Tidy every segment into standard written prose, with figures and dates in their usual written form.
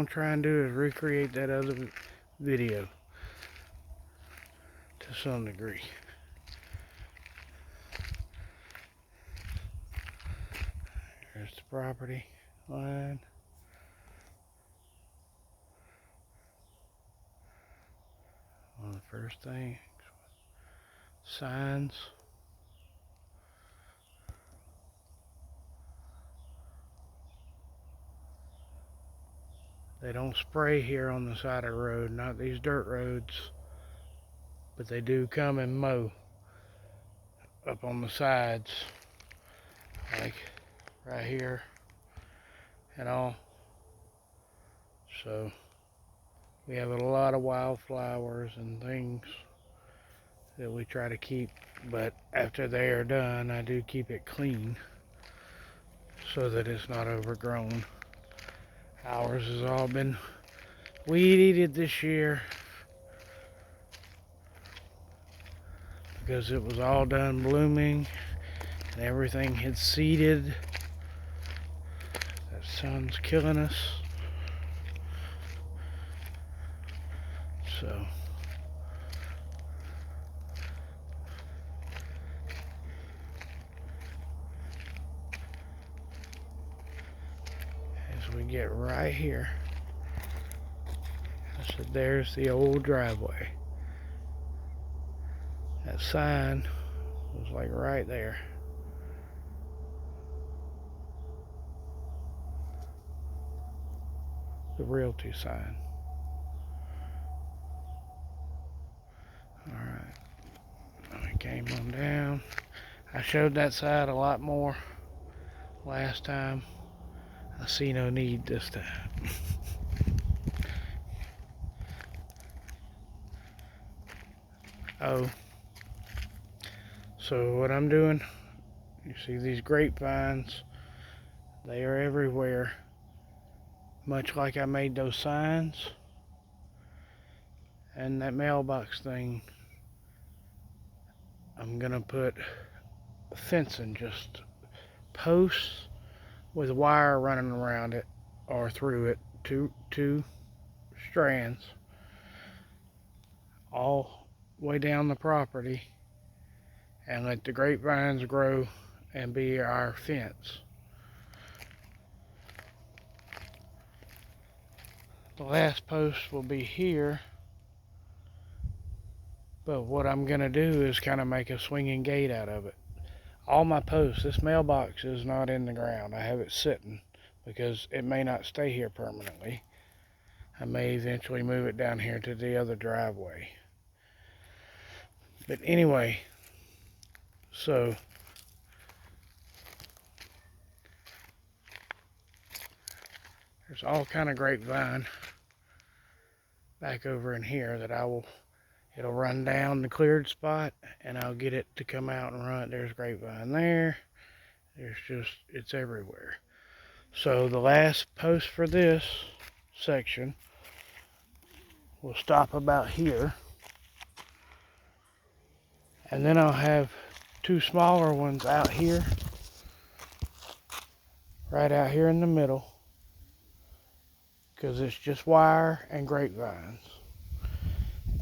going to try and do is recreate that other video to some degree. There's the property line. One of the first things, signs. They don't spray here on the side of the road, not these dirt roads, but they do come and mow up on the sides, like right here and all. So we have a lot of wildflowers and things that we try to keep, but after they are done, I do keep it clean so that it's not overgrown. Ours has all been weed eated this year because it was all done blooming and everything had seeded. That sun's killing us. So as we get right here, I said there's the old driveway. That sign was like right there. The realty sign. Alright, I came on down. I showed that side a lot more last time. I see no need this time. Oh, so what I'm doing, you see these grapevines, they are everywhere, much like I made those signs. And that mailbox thing, I'm gonna put fencing, just posts with wire running around it or through it, two strands, all way down the property, and let the grapevines grow and be our fence. The last post will be here, but what I'm gonna do is kind of make a swinging gate out of it. All my posts, this mailbox is not in the ground. I have it sitting because it may not stay here permanently. I may eventually move it down here to the other driveway. But anyway, so there's all kind of grapevine back over in here that it'll run down the cleared spot and I'll get it to come out and run. There's grapevine there. It's everywhere. So the last post for this section will stop about here. And then I'll have two smaller ones out here, right out here in the middle, because it's just wire and grapevines.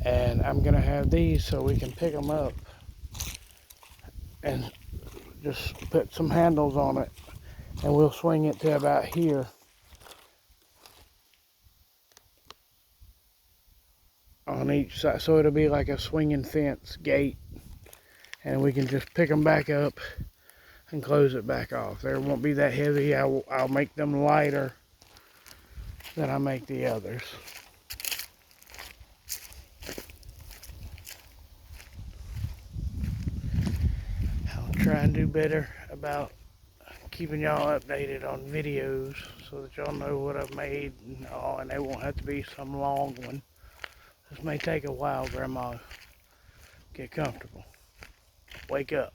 And I'm gonna have these so we can pick them up and just put some handles on it, and we'll swing it to about here. On each side, so it'll be like a swinging fence gate, and we can just pick them back up and close it back off. They won't be that heavy. I'll make them lighter than I make the others. I'll try and do better about keeping y'all updated on videos so that y'all know what I've made and all, and they won't have to be some long one. This may take a while, Grandma. Get comfortable. Wake up.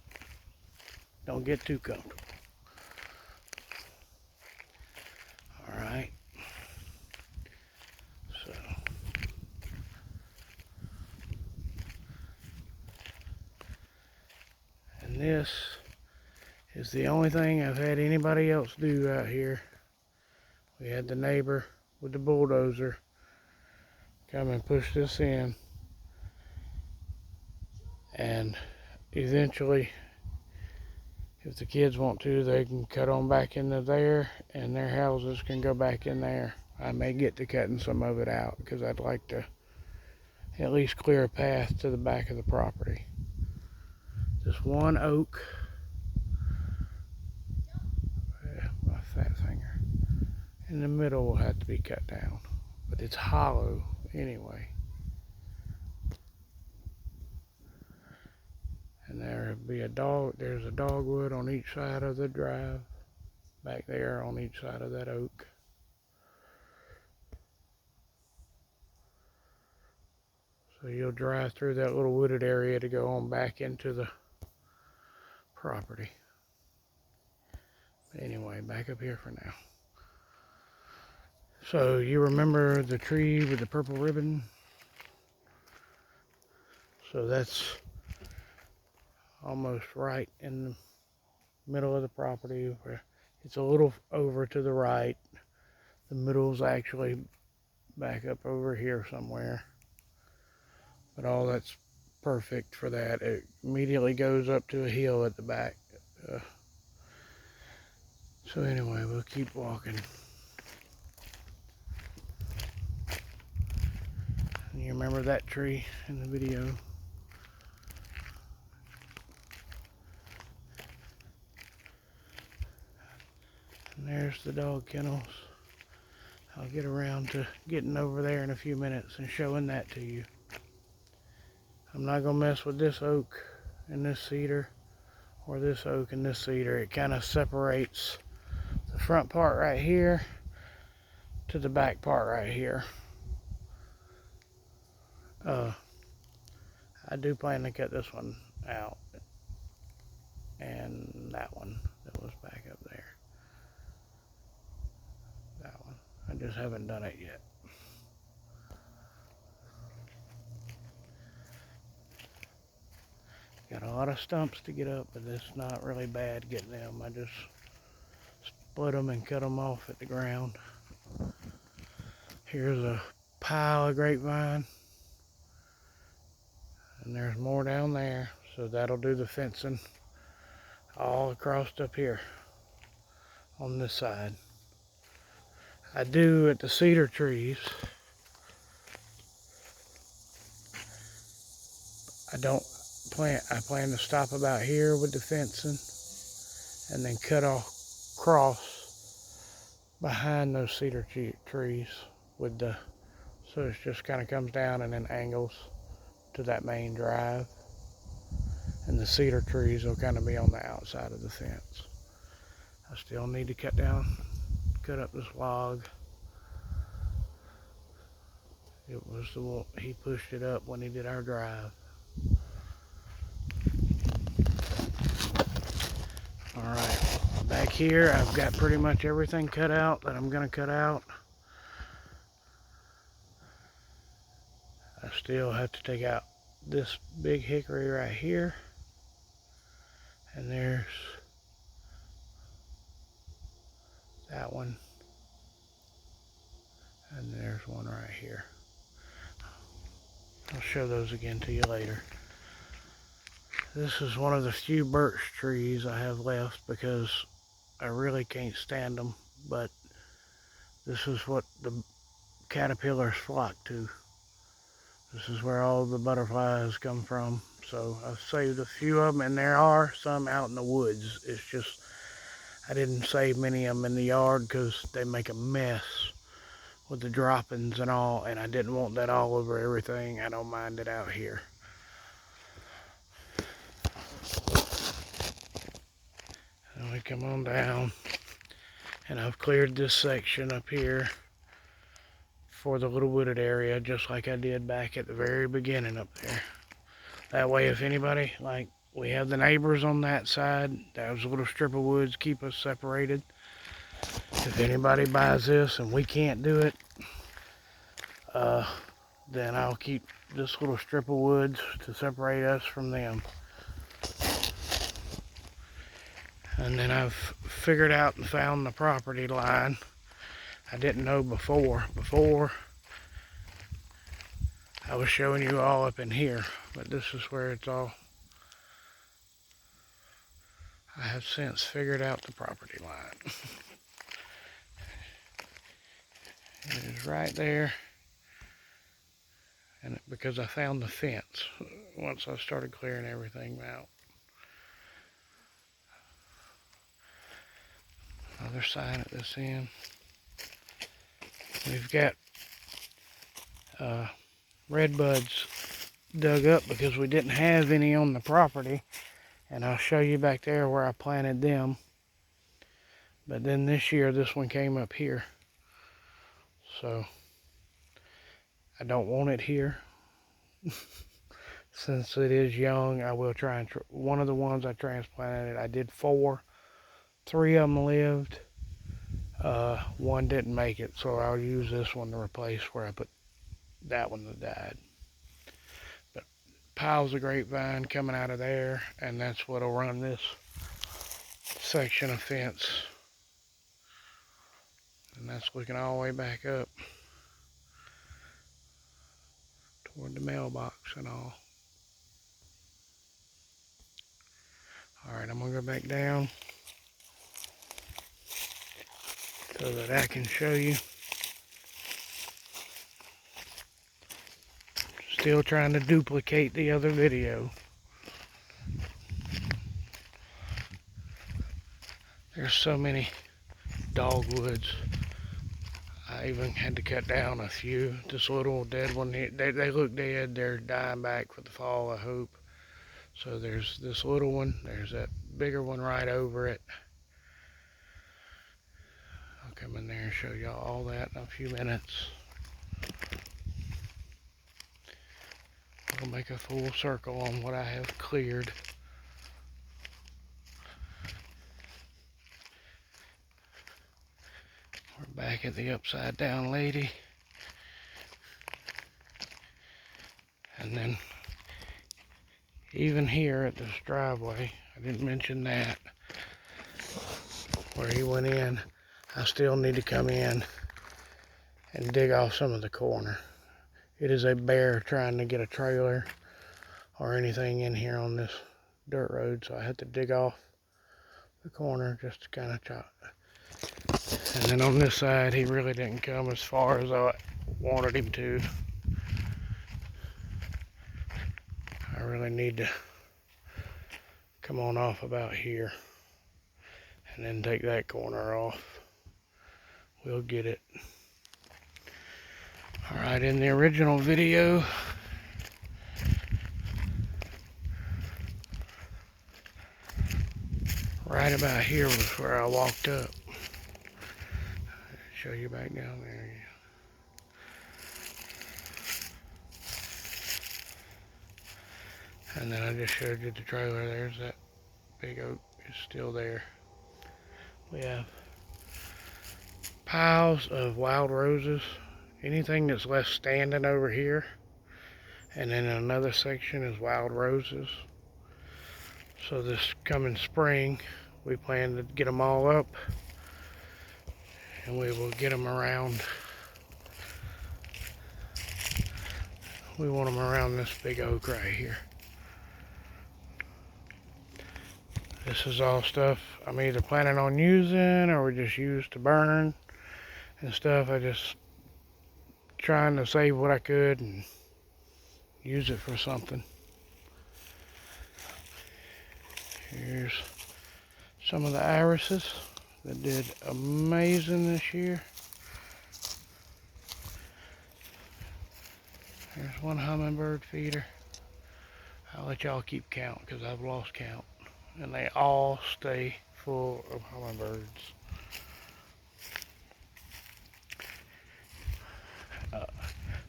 Don't get too comfortable. Alright. So. And this is the only thing I've had anybody else do out here. We had the neighbor with the bulldozer, come and push this in, and eventually, if the kids want to, they can cut on back into there, and their houses can go back in there. I may get to cutting some of it out because I'd like to at least clear a path to the back of the property. Just one oak, my fat finger, in the middle will have to be cut down, but it's hollow anyway. And there'll be there's a dogwood on each side of the drive, back there on each side of that oak. So you'll drive through that little wooded area to go on back into the property. But anyway, back up here for now. So you remember the tree with the purple ribbon? So that's almost right in the middle of the property, where it's a little over to the right. The middle's actually back up over here somewhere. But all that's perfect for that. It immediately goes up to a hill at the back. So anyway, we'll keep walking. And you remember that tree in the video? And there's the dog kennels. I'll get around to getting over there in a few minutes and showing that to you. I'm not going to mess with this oak and this cedar, or this oak and this cedar. It kind of separates the front part right here to the back part right here. I do plan to cut this one out, and that one that was back up there. That one. I just haven't done it yet. Got a lot of stumps to get up, but it's not really bad getting them. I just split them and cut them off at the ground. Here's a pile of grapevine, and there's more down there, so that'll do the fencing all across up here on this side. I do at the cedar trees. I plan to stop about here with the fencing and then cut across behind those cedar trees with so it just kind of comes down and then angles to that main drive, and the cedar trees will kind of be on the outside of the fence. I still need to cut up this log. It was he pushed it up when he did our drive. Alright, back here I've got pretty much everything cut out that I'm going to cut out. I still have to take out this big hickory right here. And there's that one. And there's one right here. I'll show those again to you later. This is one of the few birch trees I have left because I really can't stand them, but this is what the caterpillars flock to. This is where all the butterflies come from. So I've saved a few of them, and there are some out in the woods. It's just I didn't save many of them in the yard because they make a mess with the droppings and all, and I didn't want that all over everything. I don't mind it out here. And we come on down, and I've cleared this section up here for the little wooded area, just like I did back at the very beginning up there. That way, if anybody, like we have the neighbors on that side, those little strip of woods keep us separated. If anybody buys this and we can't do it, then I'll keep this little strip of woods to separate us from them. And then I've figured out and found the property line. I didn't know before. Before, I was showing you all up in here, but this is where it's all. I have since figured out the property line. It is right there, and because I found the fence once I started clearing everything out. Another sign at this end. We've got red buds dug up because we didn't have any on the property, and I'll show you back there where I planted them. But then this year this one came up here, so I don't want it here. Since it is young, I will try and one of the ones I transplanted, I did 4. 3 of them lived, 1 didn't make it, so I'll use this one to replace where I put that one that died. But piles of grapevine coming out of there, and that's what'll run this section of fence. And that's looking all the way back up toward the mailbox and all. Alright, I'm going to go back down so that I can show you. Still trying to duplicate the other video. There's so many dogwoods. I even had to cut down a few. This little dead one, they look dead. They're dying back for the fall, I hope. So there's this little one. There's that bigger one right over it. I'll come in there and show y'all all that in a few minutes. I'll make a full circle on what I have cleared. We're back at the upside down lady. And then even here at this driveway, I didn't mention that, where he went in, I still need to come in and dig off some of the corner. It is a bear trying to get a trailer or anything in here on this dirt road, so I had to dig off the corner just to kind of chop. And then on this side, he really didn't come as far as I wanted him to. I really need to come on off about here and then take that corner off. We'll get it. Alright, in the original video, right about here was where I walked up. Show you back down there. And then I just showed you the trailer. There's that big oak is still there. We have piles of wild roses. Anything that's left standing over here. And then another section is wild roses. So this coming spring, we plan to get them all up. And we will get them around. We want them around this big oak right here. This is all stuff I'm either planning on using or we just use to burn and stuff. I just trying to save what I could and use it for something. Here's some of the irises that did amazing this year. There's one hummingbird feeder. I'll let y'all keep count because I've lost count. And they all stay full of hummingbirds.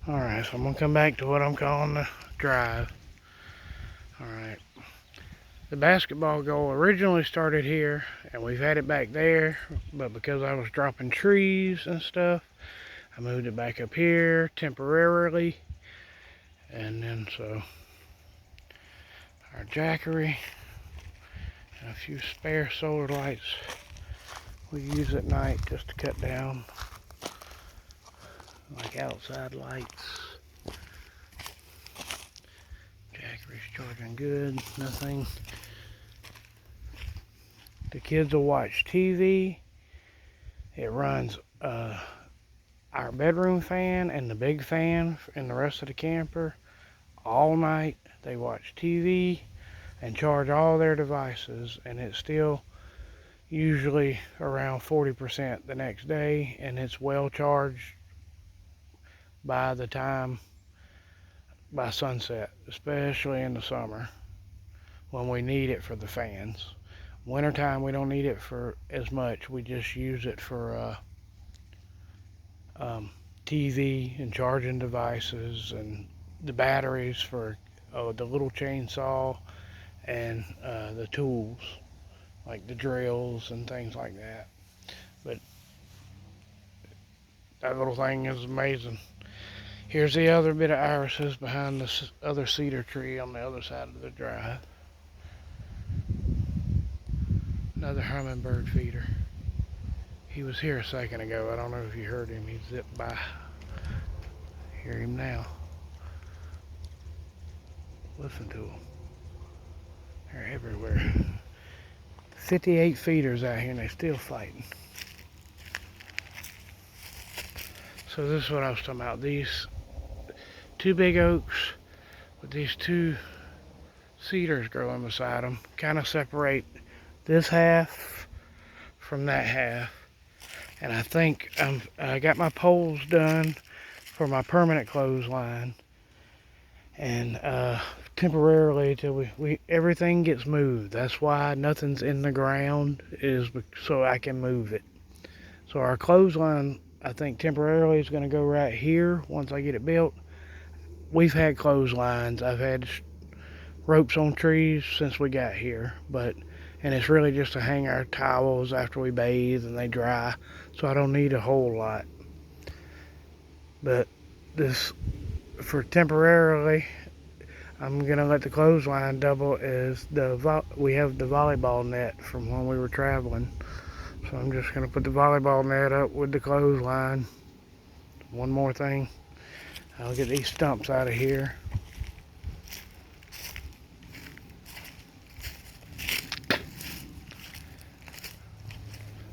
Alright, so I'm going to come back to what I'm calling the drive. Alright. The basketball goal originally started here, and we've had it back there, but because I was dropping trees and stuff, I moved it back up here temporarily. And then so, our jackery, and a few spare solar lights we use at night just to cut down like outside lights. Jackery's charging good, nothing. The kids will watch TV. It runs our bedroom fan and the big fan in the rest of the camper all night. They watch TV and charge all their devices, and it's still usually around 40% the next day, and it's well charged by the time by sunset, especially in the summer when we need it for the fans. Wintertime we don't need it for as much. We just use it for TV and charging devices, and the batteries for the little chainsaw and the tools like the drills and things like that. But that little thing is amazing. Here's the other bit of irises behind this other cedar tree on the other side of the drive. Another hummingbird feeder. He was here a second ago. I don't know if you heard him. He zipped by. Hear him now. Listen to them. They're everywhere. 58 feeders out here and they're still fighting. So this is what I was talking about. These two big oaks with these two cedars growing beside them kind of separate this half from that half. And I think I got my poles done for my permanent clothesline, and temporarily till everything gets moved. That's why nothing's in the ground, is so I can move it. So our clothesline, I think temporarily is going to go right here once I get it built. We've had clotheslines. I've had ropes on trees since we got here, and it's really just to hang our towels after we bathe and they dry, so I don't need a whole lot. But this, for temporarily, I'm gonna let the clothesline double as we have the volleyball net from when we were traveling. So I'm just gonna put the volleyball net up with the clothesline. One more thing, I'll get these stumps out of here.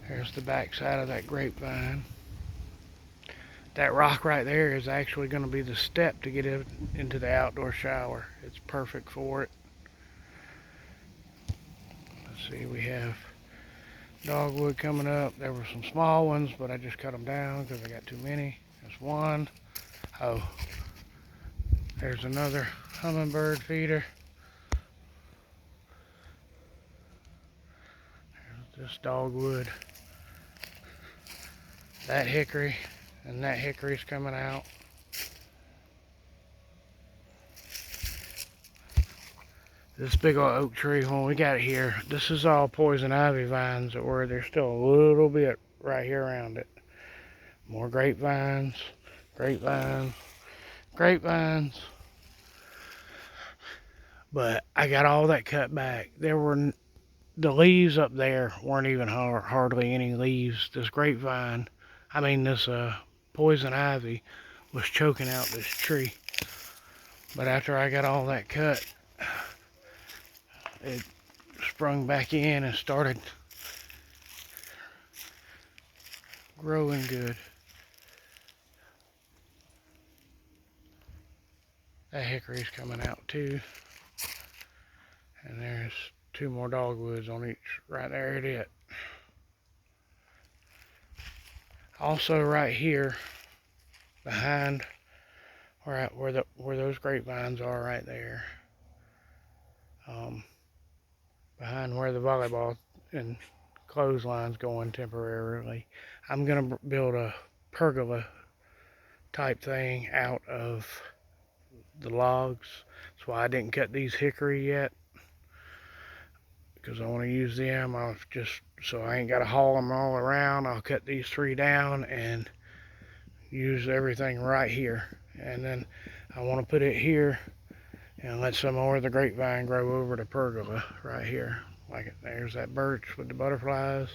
There's the back side of that grapevine. That rock right there is actually going to be the step to get into the outdoor shower. It's perfect for it. Let's see, we have dogwood coming up. There were some small ones, but I just cut them down because I got too many. There's one. Oh, there's another hummingbird feeder. There's this dogwood. That hickory, and that hickory's coming out. This big old oak tree, when we got it here, this is all poison ivy vines that were, there's still a little bit right here around it. More grapevines, grapevines, grapevines. But I got all that cut back. The leaves up there weren't even hardly any leaves. This poison ivy was choking out this tree. But after I got all that cut, it sprung back in and started growing good. That hickory's coming out too. And there's two more dogwoods on each. Right there it is. Also right here, behind where those grapevines are right there. Behind where the volleyball and clothesline's going temporarily, I'm gonna build a pergola type thing out of the logs. That's why I didn't cut these hickory yet, because I want to use them. So I ain't got to haul them all around. I'll cut these three down and use everything right here. And then I want to put it here and let some more of the grapevine grow over the pergola right here. There's that birch with the butterflies.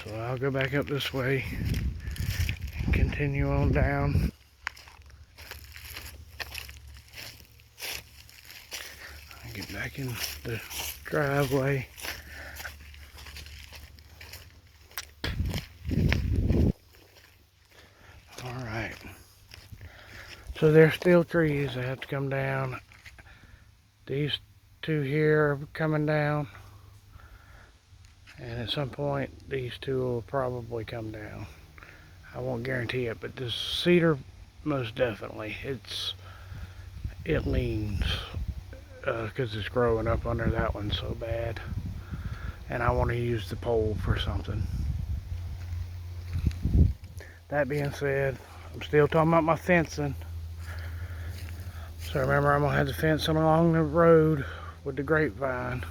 So I'll go back up this way and continue on down. I'll get back in the driveway. Alright. So there's still trees that have to come down. These two here are coming down. And at some point, these two will probably come down. I won't guarantee it, but this cedar, most definitely. It leans because it's growing up under that one so bad. And I want to use the pole for something. That being said, I'm still talking about my fencing. So remember, I'm going to have the fencing along the road with the grapevine.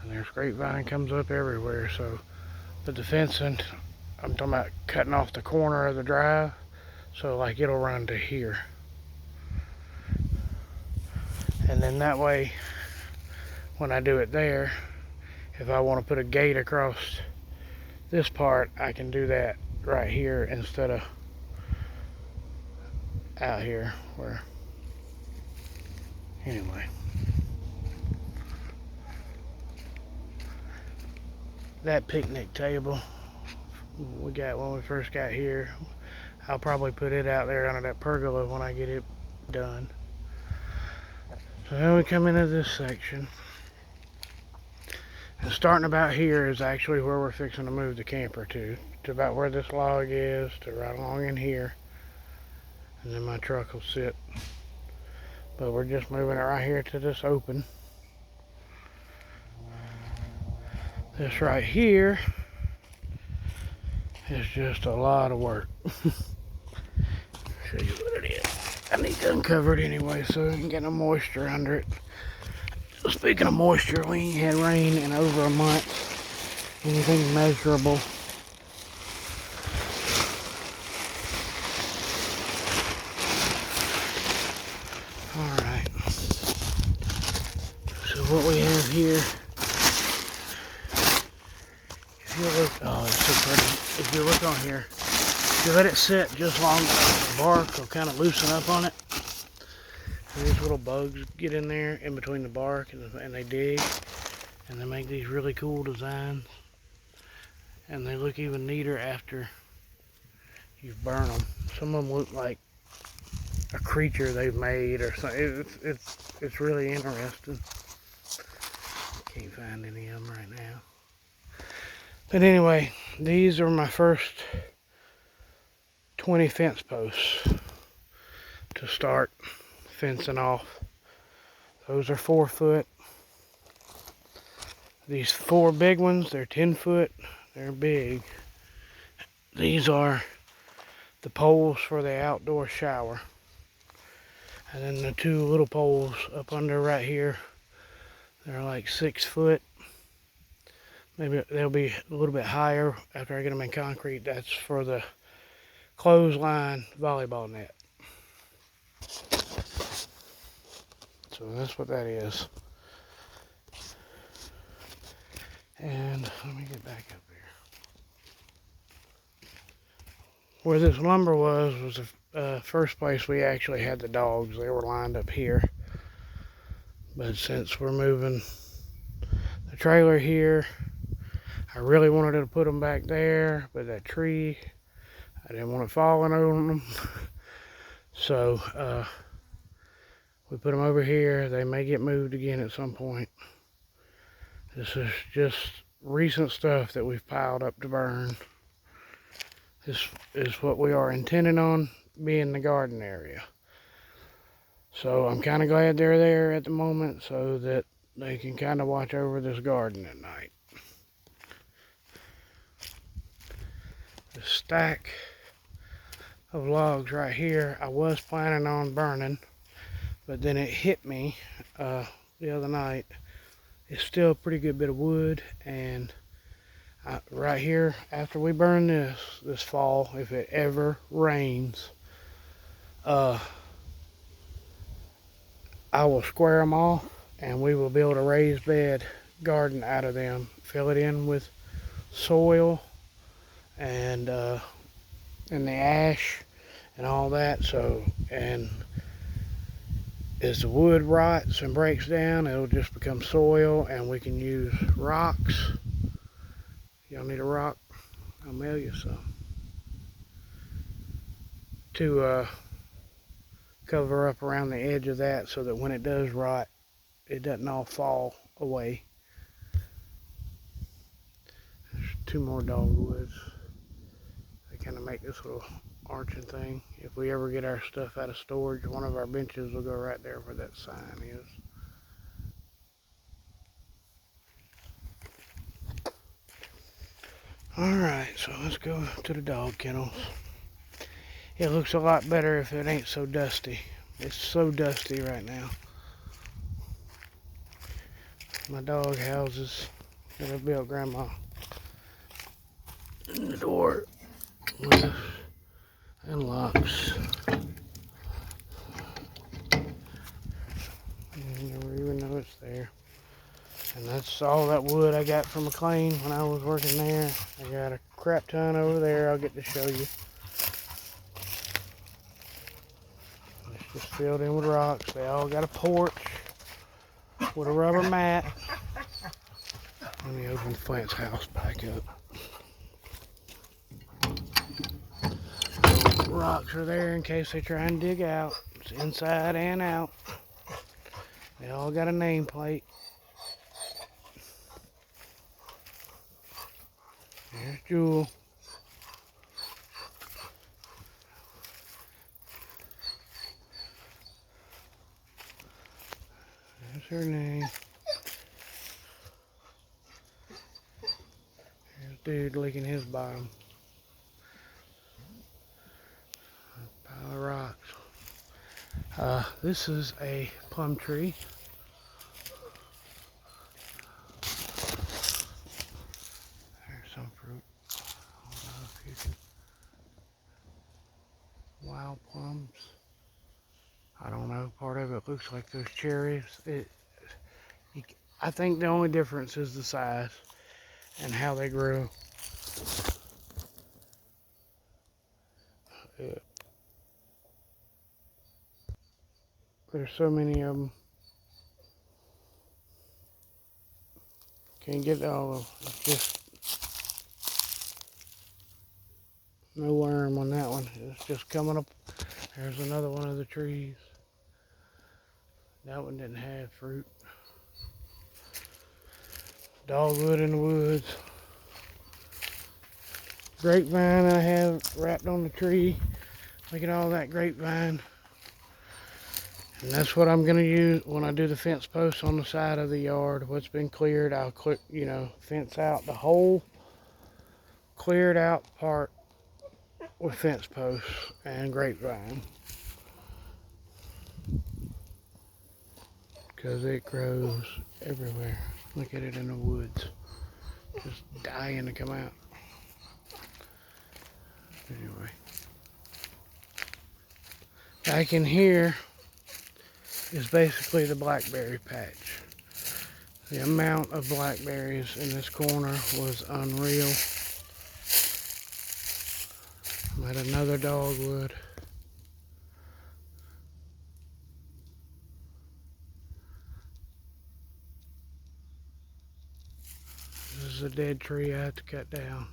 And there's grapevine comes up everywhere. So, but the fencing, I'm talking about cutting off the corner of the drive. So like it'll run to here. And then that way, when I do it there, if I want to put a gate across this part, I can do that right here instead of out here where, anyway. That picnic table we got when we first got here, I'll probably put it out there under that pergola when I get it done. So then we come into this section. And starting about here is actually where we're fixing to move the camper to about where this log is, to right along in here. And then my truck will sit. But we're just moving it right here to this open. This right here is just a lot of work. Show you what it is. I need to uncover it anyway so I can get no moisture under it. Speaking of moisture, we ain't had rain in over a month. Anything measurable. Alright. So what we have here, if you look, oh, it's so pretty. If you look on here, if you let it sit just long enough, the bark will kind of loosen up on it. And these little bugs get in there in between the bark and they dig. And they make these really cool designs. And they look even neater after you burn them. Some of them look like a creature they've made or something. It's really interesting. Can't find any of them right now. But anyway, these are my first 20 fence posts to start fencing off. Those are 4 foot. These 4 big ones, they're 10 foot. They're big. These are the poles for the outdoor shower. And then the 2 little poles up under right here, they're like 6 foot. Maybe they'll be a little bit higher after I get them in concrete. That's for the clothesline volleyball net. So that's what that is. And let me get back up here. Where this lumber was the first place we actually had the dogs. They were lined up here. But since we're moving the trailer here, I really wanted to put them back there, but that tree, I didn't want it falling on them. So we put them over here. They may get moved again at some point. This is just recent stuff that we've piled up to burn. This is what we are intending on being the garden area. So I'm kind of glad they're there at the moment so that they can kind of watch over this garden at night. The stack of logs right here, I was planning on burning, but then it hit me the other night. It's still a pretty good bit of wood, and right here, after we burn this fall, if it ever rains, I will square them off, and we will build a raised bed garden out of them, fill it in with soil and the ash and all that. So, and as the wood rots and breaks down, it'll just become soil, and we can use rocks. Y'all need a rock? I'll mail you some. To cover up around the edge of that so that when it does rot, it doesn't all fall away. There's 2 more dogwoods. They kind of make this little arching thing. If we ever get our stuff out of storage, one of our benches will go right there where that sign is. Alright, so let's go to the dog kennels. It looks a lot better if it ain't so dusty. It's so dusty right now. My dog houses that I built Grandma. And the door unlocks. You never even know it's there. And that's all that wood I got from McLean when I was working there. I got a crap ton over there I'll get to show you. It's just filled in with rocks. They all got a porch with a rubber mat. Let me open Flint's house back up. Rocks are there in case they try and dig out. It's inside and out. They all got a nameplate. There's Jewel. There's her name. There's dude licking his bottom. A pile of rocks. This is a plum tree. There's some fruit. I don't know if you can. Wild plums. I don't know. Part of it looks like those cherries. I think the only difference is the size and how they grow. There's so many of them. Can't get all of them. It's just no worm on that one. It's just coming up. There's another one of the trees. That one didn't have fruit. Dogwood in the woods. Grapevine I have wrapped on the tree. Look at all that grapevine. And that's what I'm going to use when I do the fence posts on the side of the yard. What's been cleared, I'll fence out the whole cleared out part with fence posts and grapevine. Because it grows everywhere. Look at it in the woods. Just dying to come out. Anyway. Back in here is basically the blackberry patch. The amount of blackberries in this corner was unreal. I'm at another dogwood. This is a dead tree I have to cut down.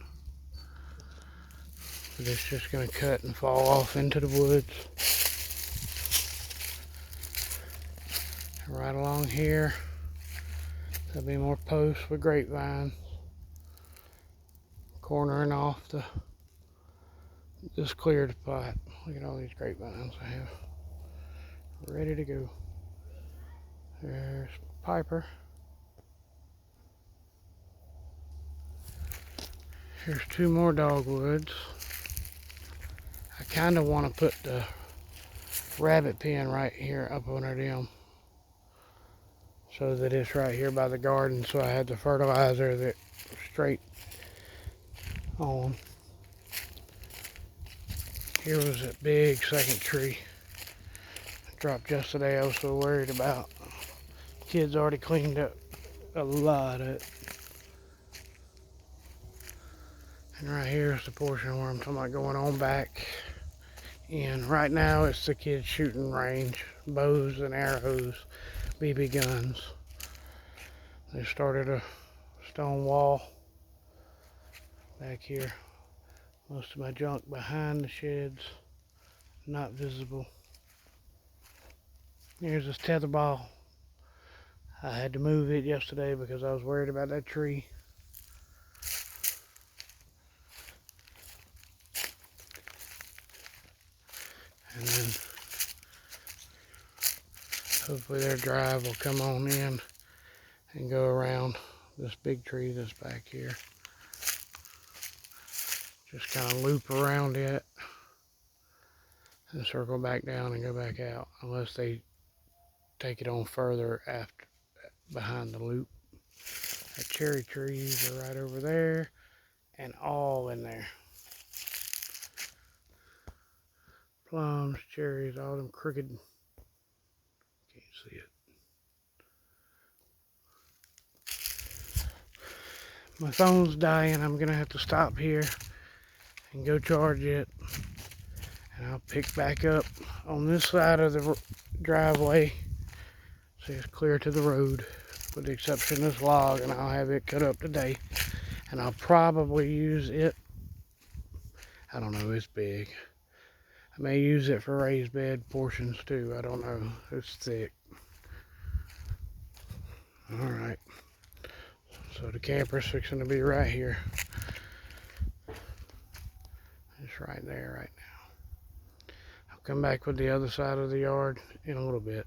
But it's just going to cut and fall off into the woods. Right along here, there'll be more posts with grapevines. Cornering off this cleared spot. Look at all these grapevines I have. Ready to go. There's Piper. Here's 2 more dogwoods. I kind of want to put the rabbit pen right here up under them, so that it's right here by the garden, so I had the fertilizer that straight on. Here was that big second tree. It dropped yesterday. I was so worried about. Kids already cleaned up a lot of it. And right here is the portion where I'm talking about going on back in. Right now it's the kids' shooting range, bows and arrows, BB guns. They started a stone wall back here. Most of my junk behind the sheds, not visible. Here's this tetherball. I had to move it yesterday because I was worried about that tree. And then hopefully their drive will come on in and go around this big tree that's back here. Just kind of loop around it and circle back down and go back out, unless they take it on further after behind the loop. The cherry trees are right over there and all in there. Plums, cherries, all them crooked. Can't see it. My phone's dying. I'm gonna have to stop here and go charge it. And I'll pick back up on this side of the driveway. See, it's clear to the road, with the exception of this log, and I'll have it cut up today. And I'll probably use it. I don't know, it's big. I may use it for raised bed portions too. I don't know. It's thick. Alright. So the camper's fixing to be right here. It's right there right now. I'll come back with the other side of the yard in a little bit.